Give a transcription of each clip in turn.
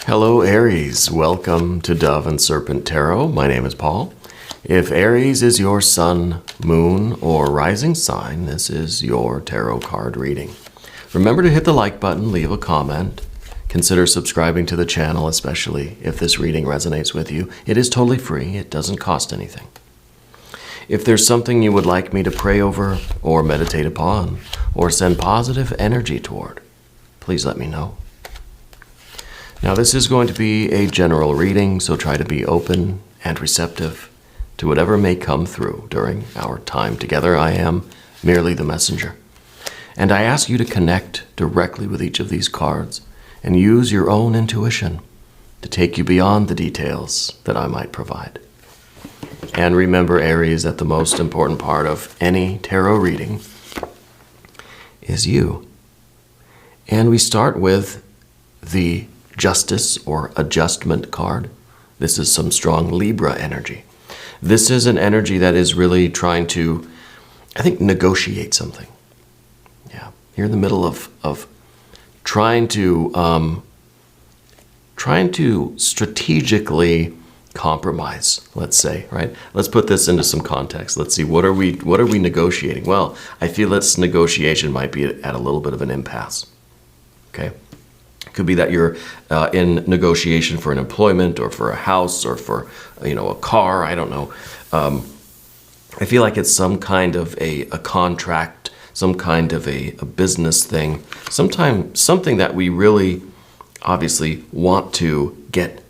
Hello Aries, welcome to Dove and Serpent Tarot. My name is Paul. If Aries is your sun, moon, or rising sign, this is your tarot card reading. Remember to hit the like button, leave a comment. Consider subscribing to the channel, especially if this reading resonates with you. It is totally free, it doesn't cost anything. If there's something you would like me to pray over, or meditate upon, or send positive energy toward, please let me know. Now this is going to be a general reading, so try to be open and receptive to whatever may come through during our time together. I am merely the messenger. And I ask you to connect directly with each of these cards and use your own intuition to take you beyond the details that I might provide. And remember, Aries, that the most important part of any tarot reading is you. And we start with the Justice or Adjustment card. This is some strong Libra energy. This is an energy that is really trying to, I think, negotiate something. Yeah, you're in the middle of trying to strategically compromise, let's say, right? Let's put this into some context. Let's see, what are we negotiating? Well, I feel this negotiation might be at a little bit of an impasse. Okay. Could be that you're in negotiation for an employment or for a house or for, a car. I don't know. I feel like it's some kind of a contract, some kind of a business thing, something that we really obviously want to get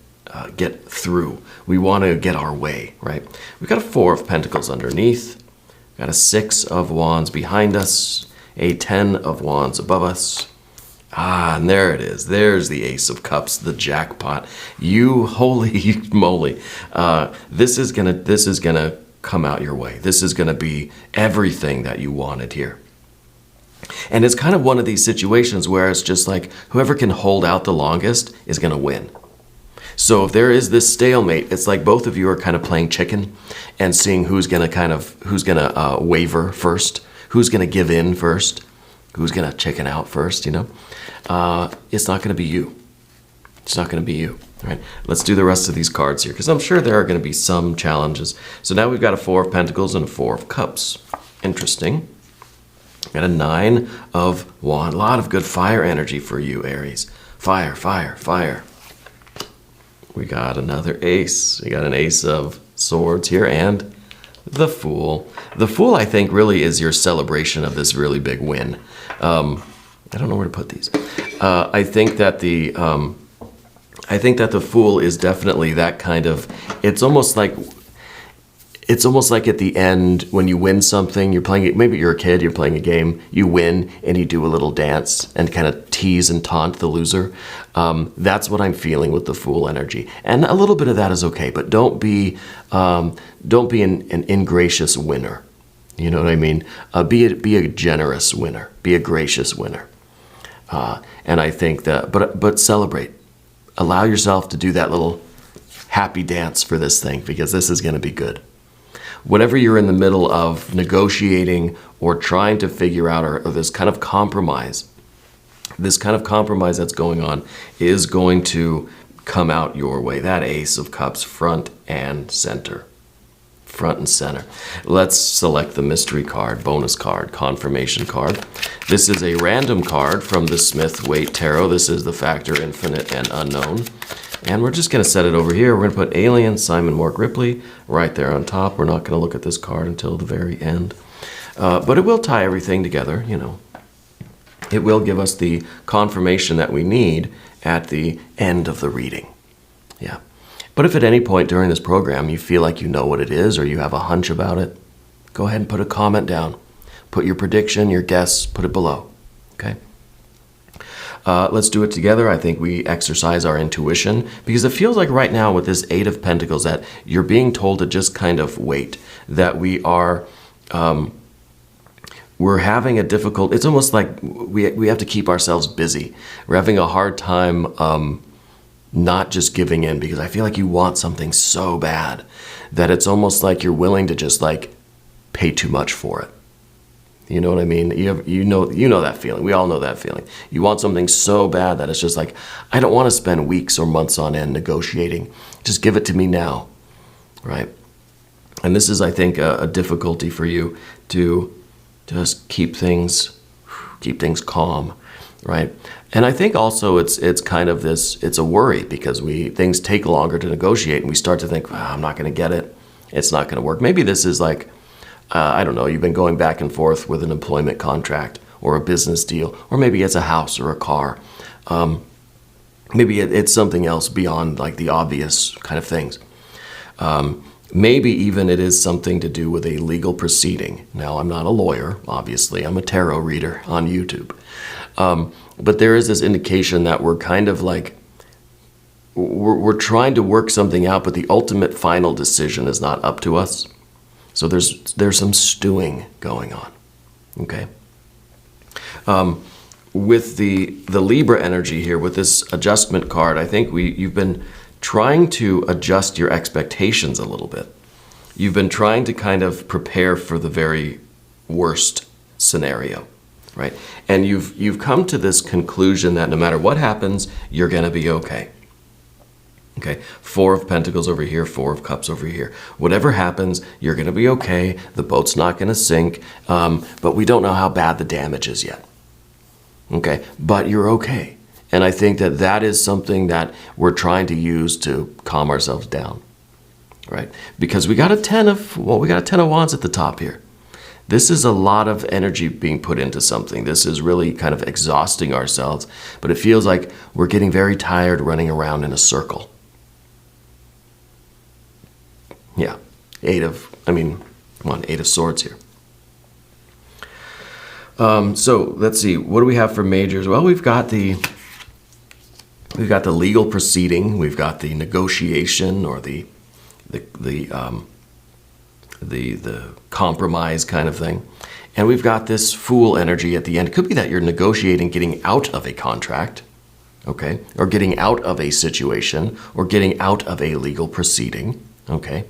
through. We want to get our way, right? We've got a 4 of Pentacles underneath, got a 6 of Wands behind us, a 10 of Wands above us. Ah, and there it is. There's the Ace of Cups, the jackpot. You holy moly. This is gonna come out your way. This is gonna be everything that you wanted here. And it's kind of one of these situations where it's just like whoever can hold out the longest is gonna win. So if there is this stalemate, it's like both of you are kind of playing chicken and seeing who's gonna waver first, who's gonna give in first, who's gonna chicken out first, It's not gonna be you. It's not gonna be you, all right? Let's do the rest of these cards here, because I'm sure there are gonna be some challenges. So now we've got a 4 of Pentacles and a 4 of Cups. Interesting. Got a 9 of Wands. A lot of good fire energy for you, Aries. Fire, fire, fire. We got another ace. We got an Ace of Swords here and the Fool. The Fool, I think, really is your celebration of this really big win. I don't know where to put these. I think that the Fool is definitely that kind of. It's almost like at the end when you win something, you're playing it. Maybe you're a kid, you're playing a game, you win, and you do a little dance and kind of tease and taunt the loser. That's what I'm feeling with the Fool energy, and a little bit of that is okay, but don't be an ingracious winner. You know what I mean? Be a generous winner. Be a gracious winner. And I think that, but celebrate. Allow yourself to do that little happy dance for this thing, because this is going to be good. Whatever you're in the middle of negotiating or trying to figure out, or this kind of compromise that's going on is going to come out your way. That Ace of Cups, front and center. Front and center. Let's select the mystery card, bonus card, confirmation card. This is a random card from the Smith-Waite Tarot. This is the factor infinite and unknown. And we're just going to set it over here. We're going to put Alien, Simon Mork Ripley right there on top. We're not going to look at this card until the very end. But it will tie everything together, It will give us the confirmation that we need at the end of the reading. Yeah. But if at any point during this program you feel like you know what it is or you have a hunch about it, go ahead and put a comment down. Put your prediction, your guess, put it below, okay? Let's do it together. I think we exercise our intuition, because it feels like right now with this 8 of Pentacles that you're being told to just kind of wait, that we're having a difficult, it's almost like we have to keep ourselves busy. We're having a hard time not just giving in, because I feel like you want something so bad that it's almost like you're willing to just like pay too much for it. You know what I mean? You know that feeling. We all know that feeling. You want something so bad that it's just like, I don't want to spend weeks or months on end negotiating. Just give it to me now, right? And this is, I think, a difficulty for you to just keep things calm, right? And I think also it's kind of this, it's a worry because things take longer to negotiate and we start to think, I'm not going to get it. It's not going to work. Maybe this is like, I don't know, you've been going back and forth with an employment contract or a business deal, or maybe it's a house or a car. Maybe it's something else beyond like the obvious kind of things. Maybe even it is something to do with a legal proceeding. Now, I'm not a lawyer, obviously. I'm a tarot reader on YouTube. But there is this indication that we're kind of like, we're trying to work something out, but the ultimate final decision is not up to us. So there's some stewing going on, okay? With the Libra energy here, with this adjustment card, I think you've been trying to adjust your expectations a little bit. You've been trying to kind of prepare for the very worst scenario, right? And you've come to this conclusion that no matter what happens, you're going to be okay. Okay, 4 of Pentacles over here, 4 of Cups over here. Whatever happens, you're going to be okay. The boat's not going to sink, but we don't know how bad the damage is yet. Okay, but you're okay. And I think that is something that we're trying to use to calm ourselves down, right? Because we got a 10 of Wands at the top here. This is a lot of energy being put into something. This is really kind of exhausting ourselves, but it feels like we're getting very tired running around in a circle. Yeah, 8 of Swords here. So let's see, what do we have for majors? Well, we've got the legal proceeding, we've got the negotiation or the compromise kind of thing, and we've got this Fool energy at the end. It could be that you're negotiating getting out of a contract, okay, or getting out of a situation, or getting out of a legal proceeding, okay.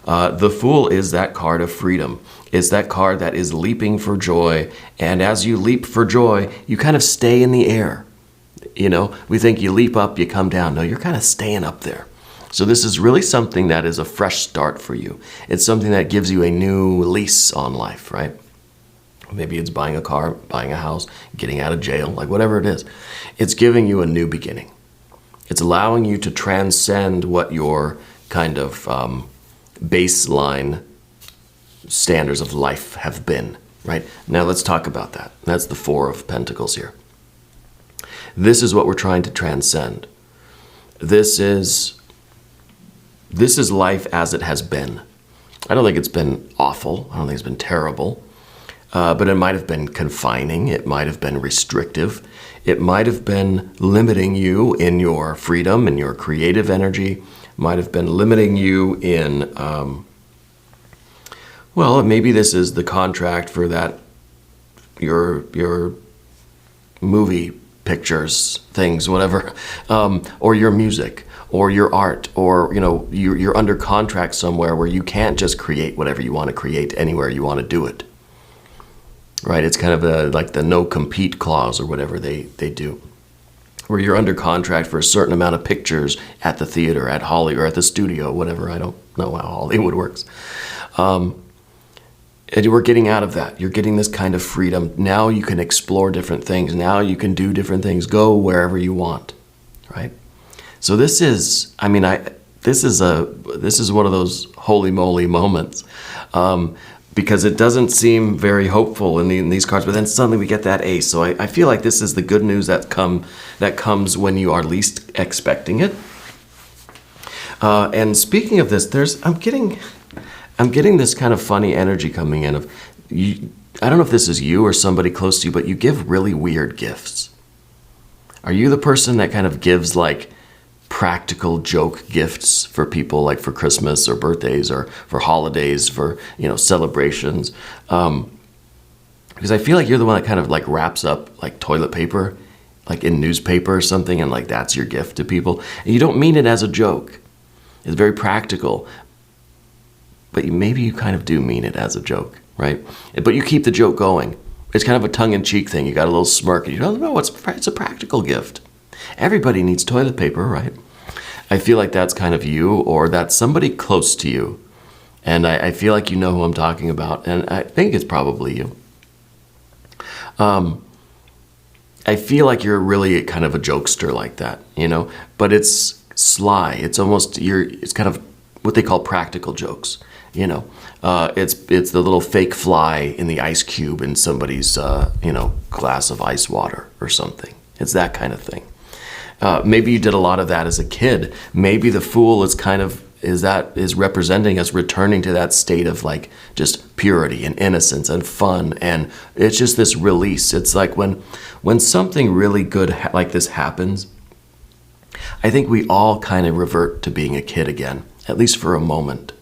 The Fool is that card of freedom. It's that card that is leaping for joy. And as you leap for joy, you kind of stay in the air. You know, we think you leap up, you come down. No, you're kind of staying up there. So this is really something that is a fresh start for you. It's something that gives you a new lease on life, right? Maybe it's buying a car, buying a house, getting out of jail, like whatever it is. It's giving you a new beginning. It's allowing you to transcend what your kind of baseline standards of life have been, right? Now let's talk about that. That's the 4 of Pentacles here. This is what we're trying to transcend. This is life as it has been. I don't think it's been awful. I don't think it's been terrible. But it might have been confining. It might have been restrictive. It might have been limiting you in your freedom and your creative energy. Might have been limiting you in, well, maybe this is the contract for that, your movie pictures, things, whatever, or your music, or your art, or, you know, you're under contract somewhere where you can't just create whatever you want to create anywhere you want to do it, right? It's kind of like the no compete clause or whatever they do, where you're under contract for a certain amount of pictures at the theater, at Hollywood, or at the studio, whatever. I don't know how Hollywood works. And we're getting out of that. You're getting this kind of freedom. Now you can explore different things. Now you can do different things. Go wherever you want, right? So this is, I mean, this is one of those holy moly moments, because it doesn't seem very hopeful in these cards, but then suddenly we get that ace. So I feel like this is the good news that comes when you are least expecting it. And speaking of this, I'm getting this kind of funny energy coming in of you. I don't know if this is you or somebody close to you, but you give really weird gifts. Are you the person that kind of gives like practical joke gifts for people, like for Christmas or birthdays or for holidays, for, you know, celebrations? Because I feel like you're the one that kind of like wraps up like toilet paper, like in newspaper or something, and like that's your gift to people. And you don't mean it as a joke. It's very practical. But maybe you kind of do mean it as a joke, right? But you keep the joke going. It's kind of a tongue-in-cheek thing. You got a little smirk. You don't know, it's a practical gift. Everybody needs toilet paper, right? I feel like that's kind of you, or that's somebody close to you. And I feel like you know who I'm talking about, and I think it's probably you. I feel like you're really kind of a jokester like that, you know? But it's sly. It's almost, it's kind of what they call practical jokes, you know? It's the little fake fly in the ice cube in somebody's, glass of ice water or something. It's that kind of thing. Maybe you did a lot of that as a kid. Maybe the Fool is representing us returning to that state of like just purity and innocence and fun, and it's just this release. It's like when something really good like this happens, I think we all kind of revert to being a kid again, at least for a moment.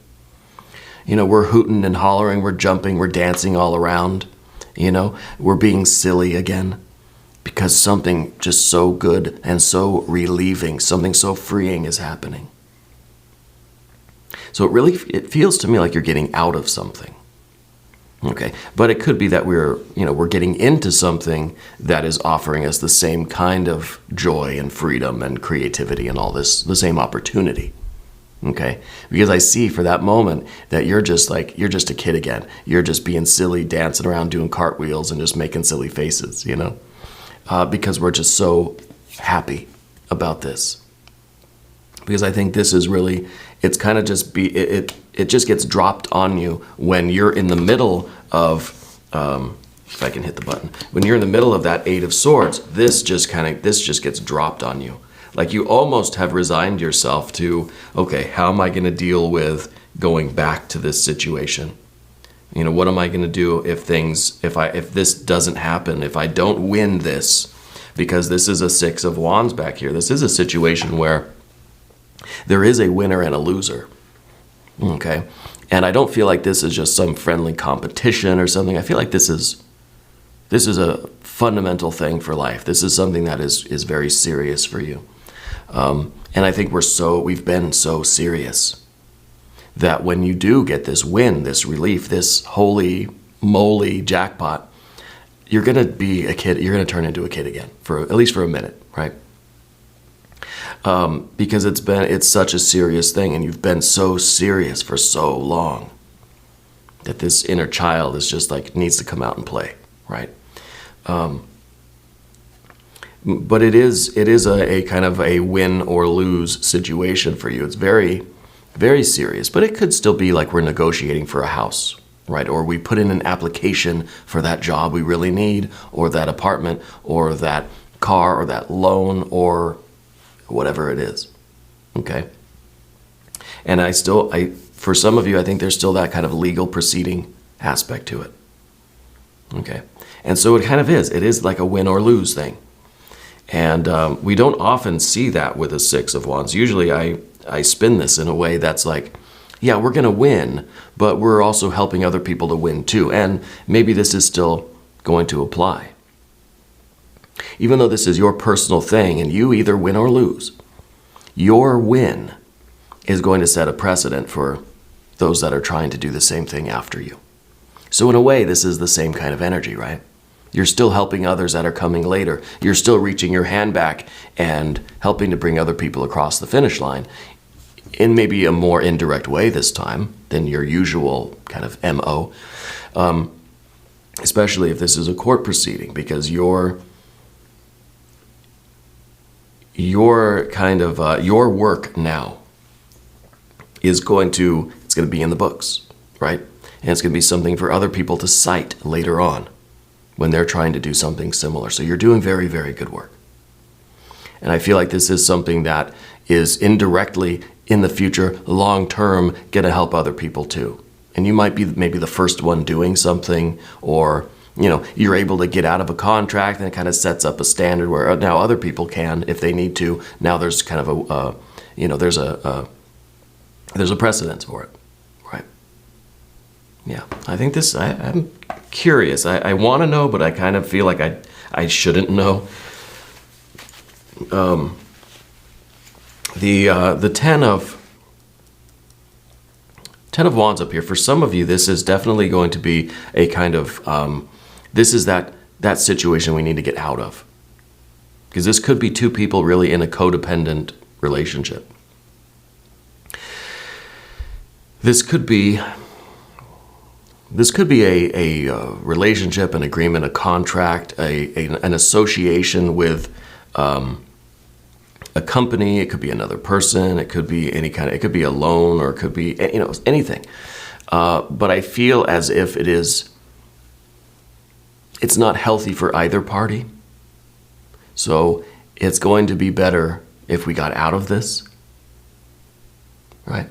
You know, we're hooting and hollering, we're jumping, we're dancing all around, you know, we're being silly again. Because something just so good and so relieving, something so freeing is happening. So it feels to me like you're getting out of something. Okay, but it could be that we're getting into something that is offering us the same kind of joy and freedom and creativity and all this, the same opportunity. Okay, because I see for that moment that you're just a kid again. You're just being silly, dancing around, doing cartwheels and just making silly faces, you know. Because we're just so happy about this. Because I think this is really, it's kind of just it just gets dropped on you when you're in the middle of, if I can hit the button, when you're in the middle of that Eight of Swords, this just gets dropped on you. Like you almost have resigned yourself to, okay, how am I going to deal with going back to this situation? You know, what am I going to do if this doesn't happen, if I don't win this? Because this is a Six of Wands back here. This is a situation where there is a winner and a loser. Okay? And I don't feel like this is just some friendly competition or something. I feel like this is a fundamental thing for life. This is something that is very serious for you. And I think we've been so serious that when you do get this win, this relief, this holy moly jackpot, you're going to be a kid. You're going to turn into a kid again, at least for a minute, right? Because it's such a serious thing, and you've been so serious for so long that this inner child is just like needs to come out and play, right? But it is a kind of a win or lose situation for you. It's very, very serious, but it could still be like we're negotiating for a house, right? Or we put in an application for that job we really need, or that apartment, or that car, or that loan, or whatever it is, okay? And for some of you, I think there's still that kind of legal proceeding aspect to it, okay? And so it kind of is. It is like a win or lose thing. And we don't often see that with a Six of Wands. Usually I spin this in a way that's like, yeah, we're going to win, but we're also helping other people to win too. And maybe this is still going to apply. Even though this is your personal thing and you either win or lose, your win is going to set a precedent for those that are trying to do the same thing after you. So in a way, this is the same kind of energy, right? You're still helping others that are coming later. You're still reaching your hand back and helping to bring other people across the finish line in maybe a more indirect way this time than your usual kind of MO, especially if this is a court proceeding, because your work now is going to be in the books, right? And it's going to be something for other people to cite later on when they're trying to do something similar. So you're doing very, very good work. And I feel like this is something that is indirectly in the future, long term, going to help other people too. And you might be maybe the first one doing something, or you're able to get out of a contract, and it kind of sets up a standard where now other people can if they need to. Now there's kind of there's a precedence for it, right? Yeah, I think I'm curious. I want to know, but I kind of feel like I shouldn't know. The Ten of Ten of Wands up here. For some of you, this is definitely going to be a kind of, this is that situation we need to get out of. Because this could be two people really in a codependent relationship. This could be a relationship, an agreement, a contract, an association with a company. It could be another person. It could be any kind of, it could be a loan, or it could be, you know, anything. But I feel as if it's not healthy for either party. So it's going to be better if we got out of this, right?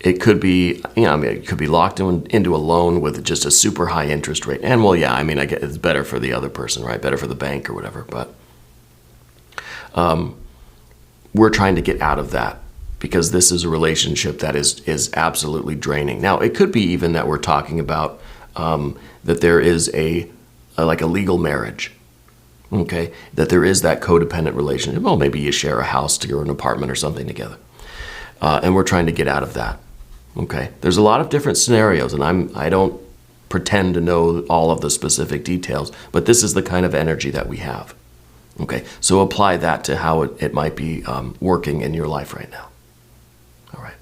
It could be, you know, I mean, it could be locked into a loan with just a super high interest rate. And well, yeah, I mean, I get it's better for the other person, right? Better for the bank or whatever. But we're trying to get out of that because this is a relationship that is absolutely draining. Now, it could be even that we're talking about that there is like a legal marriage. Okay, that there is that codependent relationship. Well, maybe you share a house or an apartment or something together. And we're trying to get out of that. Okay, there's a lot of different scenarios, and I don't pretend to know all of the specific details, but this is the kind of energy that we have. Okay, so apply that to how it might be working in your life right now. All right.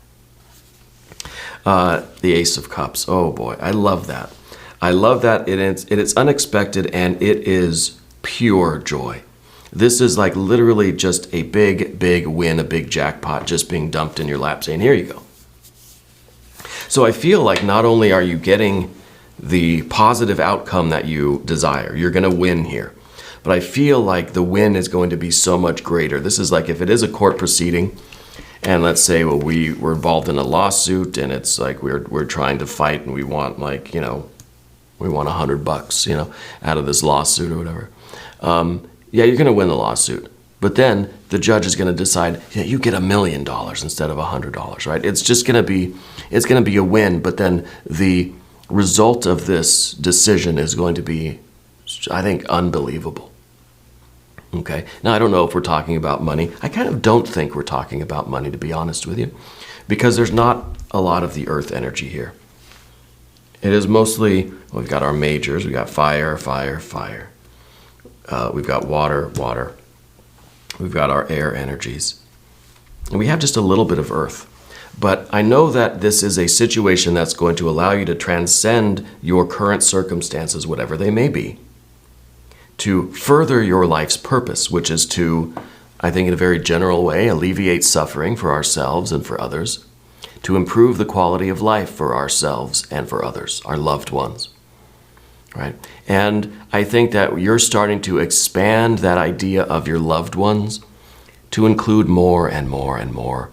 The Ace of Cups. Oh boy, I love that. I love that. It's unexpected, and it is pure joy. This is like literally just a big, big win, a big jackpot just being dumped in your lap saying, here you go. So I feel like not only are you getting the positive outcome that you desire, you're going to win here, but I feel like the win is going to be so much greater. This is like if it is a court proceeding, and let's say, well, we were involved in a lawsuit, and it's like we're trying to fight, and we want, like, you know, we want $100, you know, out of this lawsuit or whatever. Yeah, you're going to win the lawsuit, but then the judge is going to decide, yeah, you get $1 million instead of $100, right? It's just going to be, it's going to be a win, but then the result of this decision is going to be, I think, unbelievable. Okay, now I don't know if we're talking about money. I kind of don't think we're talking about money, to be honest with you, because there's not a lot of the earth energy here. It is mostly, well, we've got our majors, we've got fire, fire, fire. We've got water, water. We've got our air energies. And we have just a little bit of earth. But I know that this is a situation that's going to allow you to transcend your current circumstances, whatever they may be, to further your life's purpose, which is to, I think in a very general way, alleviate suffering for ourselves and for others, to improve the quality of life for ourselves and for others, our loved ones. Right? And I think that you're starting to expand that idea of your loved ones to include more and more and more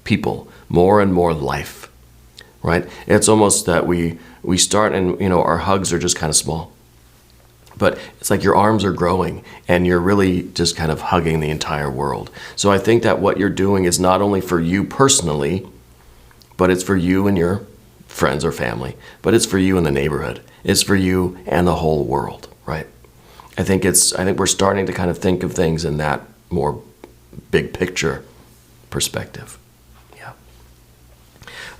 people, more and more life, right? It's almost that we start and, you know, our hugs are just kind of small, but it's like your arms are growing and you're really just kind of hugging the entire world. So I think that what you're doing is not only for you personally, but it's for you and your friends or family, but it's for you and the neighborhood. It's for you and the whole world, right? I think we're starting to kind of think of things in that more big picture perspective. Yeah.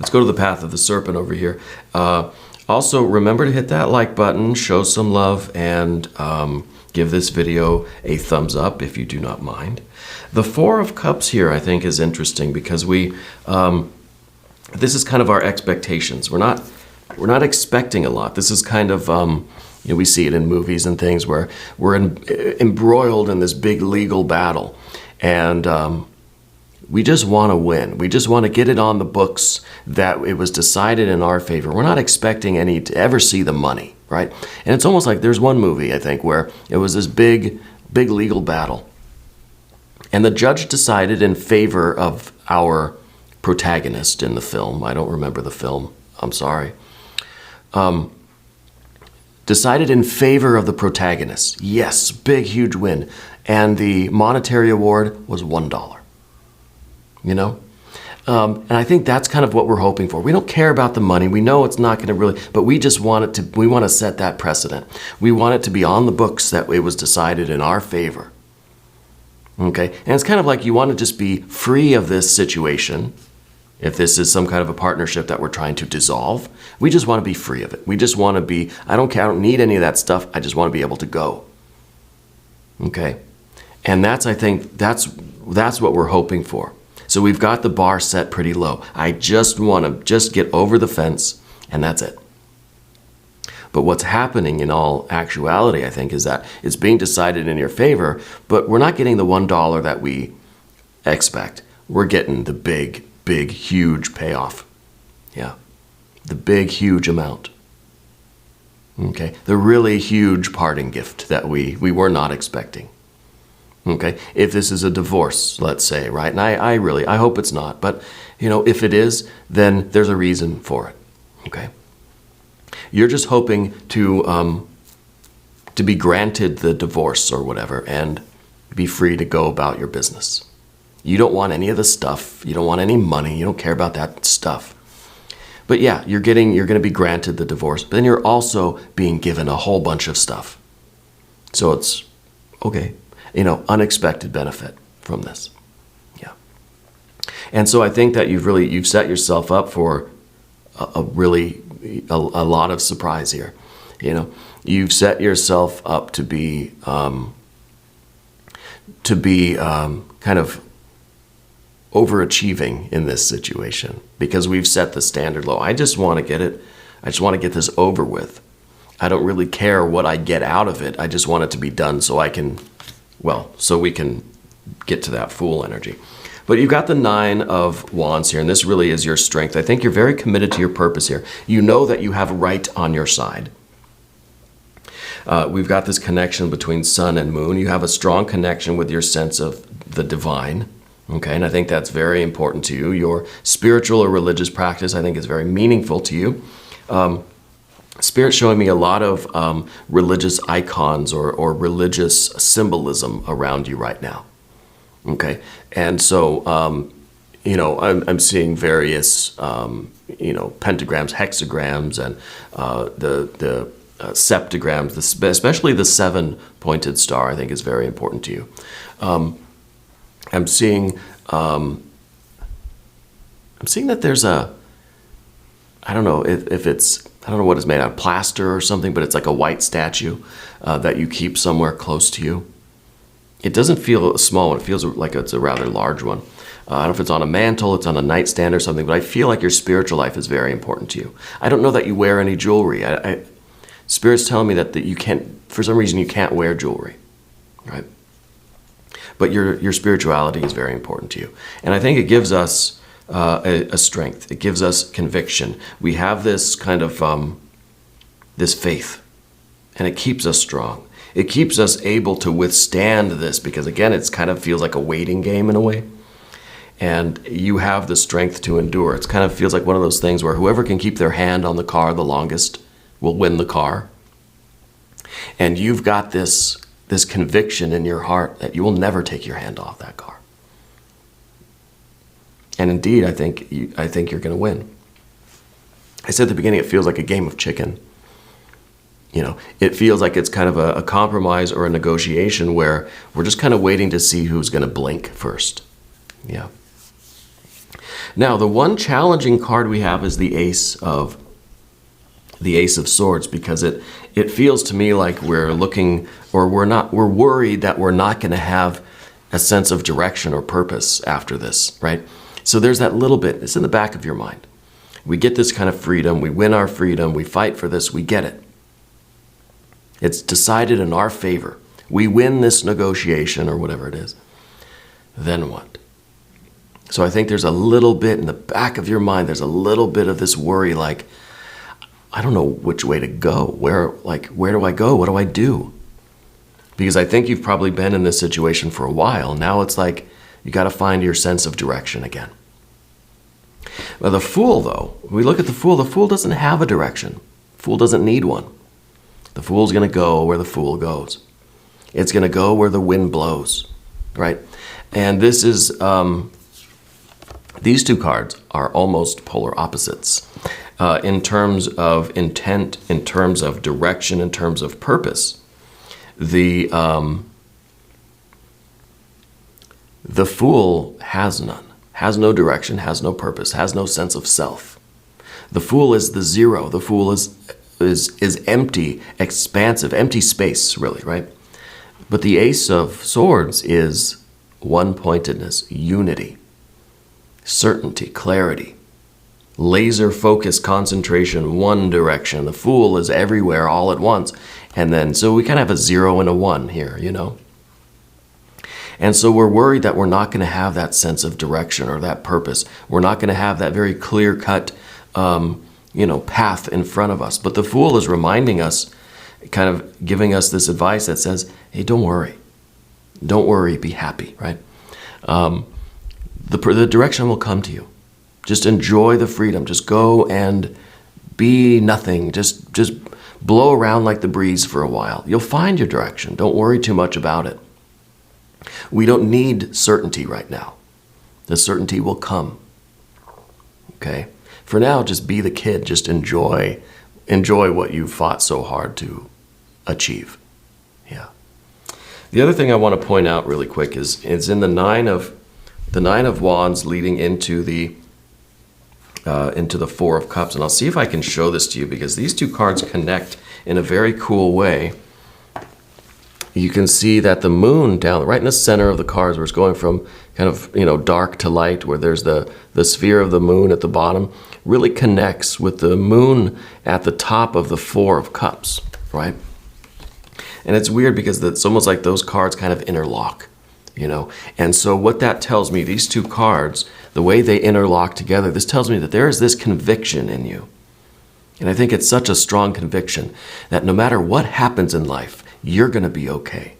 Let's go to the path of the serpent over here. Also, remember to hit that like button, show some love, and give this video a thumbs up if you do not mind. The Four of Cups here, I think, is interesting because this is kind of our expectations. We're not expecting a lot. This is kind of, you know, we see it in movies and things where we're embroiled in this big legal battle. And we just want to win. We just want to get it on the books that it was decided in our favor. We're not expecting to ever see the money, right? And it's almost like there's one movie, I think, where it was this big legal battle. And the judge decided in favor of our protagonist in the film. I don't remember the film. I'm sorry. Decided in favor of the protagonist. Yes, big, huge win. And the monetary award was $1. You know? And I think that's kind of what we're hoping for. We don't care about the money. We know it's not going to really, but we just want it to, we want to set that precedent. We want it to be on the books that it was decided in our favor. Okay? And it's kind of like you want to just be free of this situation If this is some kind of a partnership that we're trying to dissolve, we just want to be free of it. We just want to be, I don't care, I don't need any of that stuff. I just want to be able to go. Okay? And that's, I think, that's what we're hoping for. So we've got the bar set pretty low. I just want to just get over the fence, and that's it. But what's happening in all actuality, I think, is that it's being decided in your favor, but we're not getting the $1 that we expect. We're getting the big, huge payoff. Yeah. The big, huge amount. Okay. The really huge parting gift that we were not expecting. Okay. If this is a divorce, let's say, right? And I hope it's not. But, if it is, then there's a reason for it. Okay. You're just hoping to be granted the divorce or whatever and be free to go about your business. You don't want any of the stuff. You don't want any money. You don't care about that stuff. But yeah, you're going to be granted the divorce, but then you're also being given a whole bunch of stuff. So it's okay, unexpected benefit from this. Yeah. And so I think that you've set yourself up for a lot of surprise here. You've set yourself up to be kind of overachieving in this situation because we've set the standard low. I just want to get it. I just want to get this over with. I don't really care what I get out of it. I just want it to be done so we can get to that Fool energy. But you've got the 9 of Wands here, and this really is your strength. I think you're very committed to your purpose here. You know that you have right on your side. We've got this connection between sun and moon. You have a strong connection with your sense of the divine. Okay, and I think that's very important to you. Your spiritual or religious practice, I think, is very meaningful to you. Spirit's showing me a lot of religious icons or religious symbolism around you right now. Okay, and so, I'm seeing various, pentagrams, hexagrams, and the septagrams, especially the 7-pointed star, I think is very important to you. I'm seeing that there's I don't know if it's, I don't know what it's made out of, plaster or something, but it's like a white statue that you keep somewhere close to you. It doesn't feel a small one. It feels like it's a rather large one. I don't know if it's on a mantle, it's on a nightstand or something, but I feel like your spiritual life is very important to you. I don't know that you wear any jewelry. Spirit's telling me that you can't, for some reason, you can't wear jewelry, right? But your spirituality is very important to you. And I think it gives us a strength. It gives us conviction. We have this kind of, this faith, and it keeps us strong. It keeps us able to withstand this because, again, it kind of feels like a waiting game in a way. And you have the strength to endure. It kind of feels like one of those things where whoever can keep their hand on the car the longest will win the car. And you've got this conviction in your heart that you will never take your hand off that car. And indeed, I think you're going to win. I said at the beginning, it feels like a game of chicken. It feels like it's kind of a compromise or a negotiation where we're just kind of waiting to see who's going to blink first. Yeah. Now, the one challenging card we have is the Ace of Swords, because it feels to me like we're looking, or we're worried that we're not going to have a sense of direction or purpose after this, right? So there's that little bit, it's in the back of your mind. We get this kind of freedom, we win our freedom, we fight for this, we get it. It's decided in our favor. We win this negotiation or whatever it is. Then what? So I think there's a little bit in the back of your mind, there's a little bit of this worry like, I don't know which way to go. Where do I go? What do I do? Because I think you've probably been in this situation for a while. Now it's like you got to find your sense of direction again. Well, the Fool, though, when we look at the Fool doesn't have a direction. The Fool doesn't need one. The Fool's going to go where the Fool goes. It's going to go where the wind blows, right? And this is, these two cards are almost polar opposites. In terms of intent, in terms of direction, in terms of purpose. The Fool has none, has no direction, has no purpose, has no sense of self. The Fool is the zero. The Fool is empty, expansive, empty space, really, right? But the Ace of Swords is one-pointedness, unity, certainty, clarity, laser focus, concentration, one direction. The Fool is everywhere all at once. And then, so we kind of have a 0 and a 1 here, you know? And so we're worried that we're not going to have that sense of direction or that purpose. We're not going to have that very clear-cut, path in front of us. But the Fool is reminding us, kind of giving us this advice that says, hey, don't worry. Don't worry, be happy, right? The direction will come to you. Just enjoy the freedom. Just go and be nothing. Just blow around like the breeze for a while. You'll find your direction. Don't worry too much about it. We don't need certainty right now. The certainty will come. Okay? For now, just be the kid. Just enjoy what you fought so hard to achieve. Yeah. The other thing I want to point out really quick is in the Nine of Wands leading into the Four of Cups. And I'll see if I can show this to you because these two cards connect in a very cool way. You can see that the moon down right in the center of the cards, where it's going from kind of, dark to light, where there's the sphere of the moon at the bottom, really connects with the moon at the top of the Four of Cups, right? And it's weird because it's almost like those cards kind of interlock, And so what that tells me, these two cards, the way they interlock together, this tells me that there is this conviction in you. And I think it's such a strong conviction that no matter what happens in life, you're going to be okay.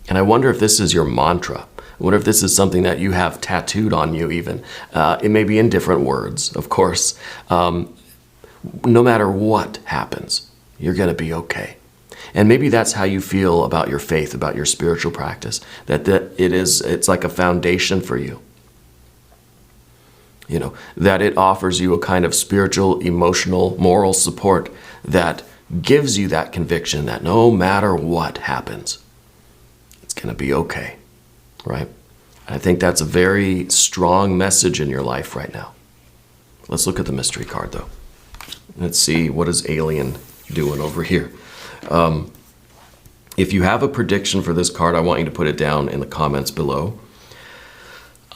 And I wonder if this is your mantra. I wonder if this is something that you have tattooed on you even. It may be in different words, of course. No matter what happens, you're going to be okay. And maybe that's how you feel about your faith, about your spiritual practice, that it's like a foundation for you. That it offers you a kind of spiritual, emotional, moral support that gives you that conviction that no matter what happens, it's going to be okay, right? I think that's a very strong message in your life right now. Let's look at the mystery card, though. Let's see, what is Alien doing over here? If you have a prediction for this card, I want you to put it down in the comments below.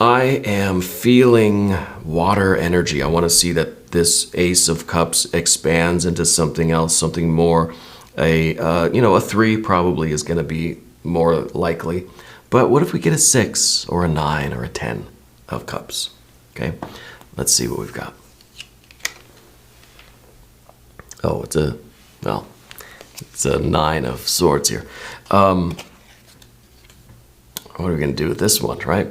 I am feeling water energy. I want to see that this Ace of Cups expands into something else, something more. A 3 probably is going to be more likely. But what if we get a 6 or a 9 or a 10 of Cups? Okay, let's see what we've got. Oh, it's a 9 of Swords here. What are we going to do with this one, right?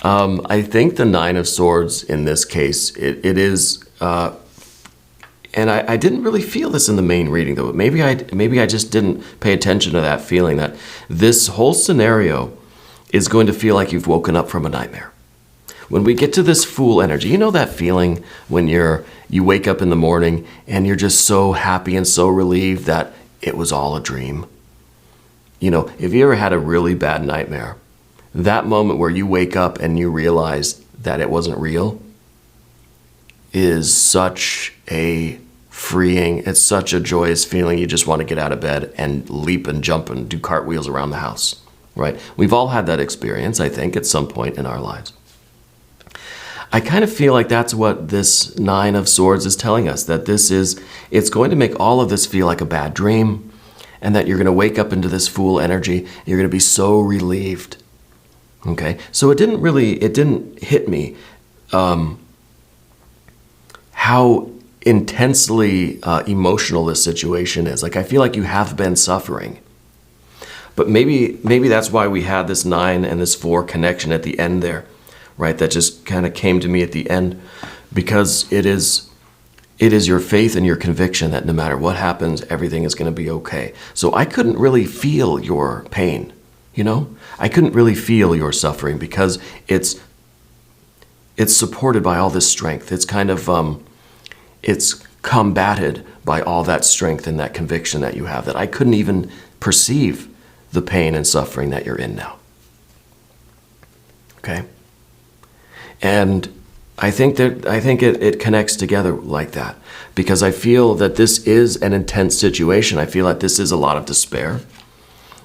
I think the 9 of Swords in this case, it is, and I didn't really feel this in the main reading though. Maybe I just didn't pay attention to that feeling that this whole scenario is going to feel like you've woken up from a nightmare. When we get to this Fool energy, you know that feeling when you wake up in the morning and you're just so happy and so relieved that it was all a dream? If you ever had a really bad nightmare, that moment where you wake up and you realize that it wasn't real is such a freeing, it's such a joyous feeling. You just want to get out of bed and leap and jump and do cartwheels around the house, right? We've all had that experience, I think, at some point in our lives. I kind of feel like that's what this 9 of Swords is telling us, that it's going to make all of this feel like a bad dream, and that you're going to wake up into this Fool energy. You're going to be so relieved. Okay, so it didn't hit me how intensely emotional this situation is. Like, I feel like you have been suffering. But maybe that's why we had this 9 and this 4 connection at the end there, right? That just kind of came to me at the end, because it is your faith and your conviction that no matter what happens, everything is going to be okay. So I couldn't really feel your pain. I couldn't really feel your suffering because it's supported by all this strength. It's kind of, it's combated by all that strength and that conviction that you have, that I couldn't even perceive the pain and suffering that you're in now. Okay? And I think it connects together like that, because I feel that this is an intense situation. I feel like this is a lot of despair.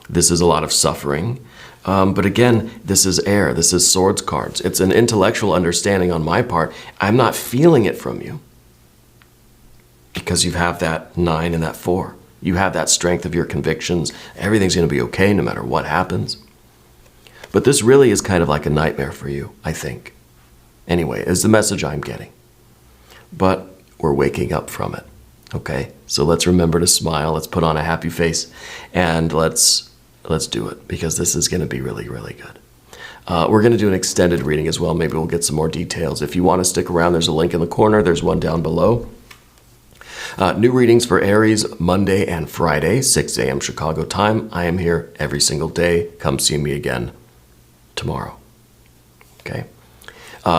This is a lot of suffering. But again, this is air. This is swords cards. It's an intellectual understanding on my part. I'm not feeling it from you because you have that 9 and that 4. You have that strength of your convictions. Everything's going to be okay no matter what happens. But this really is kind of like a nightmare for you, I think. Anyway, is the message I'm getting. But we're waking up from it, okay? So let's remember to smile. Let's put on a happy face, and let's do it, because this is going to be really, really good. We're going to do an extended reading as well. Maybe we'll get some more details. If you want to stick around, there's a link in the corner. There's one down below. New readings for Aries Monday and Friday, 6 a.m. Chicago time. I am here every single day. Come see me again tomorrow. Okay?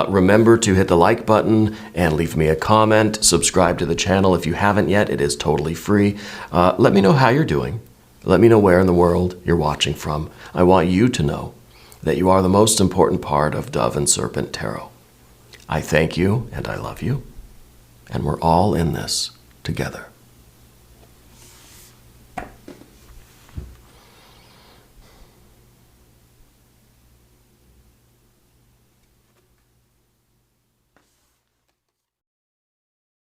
Remember to hit the like button and leave me a comment. Subscribe to the channel if you haven't yet. It is totally free. Let me know how you're doing. Let me know where in the world you're watching from. I want you to know that you are the most important part of Dove and Serpent Tarot. I thank you and I love you. And we're all in this together.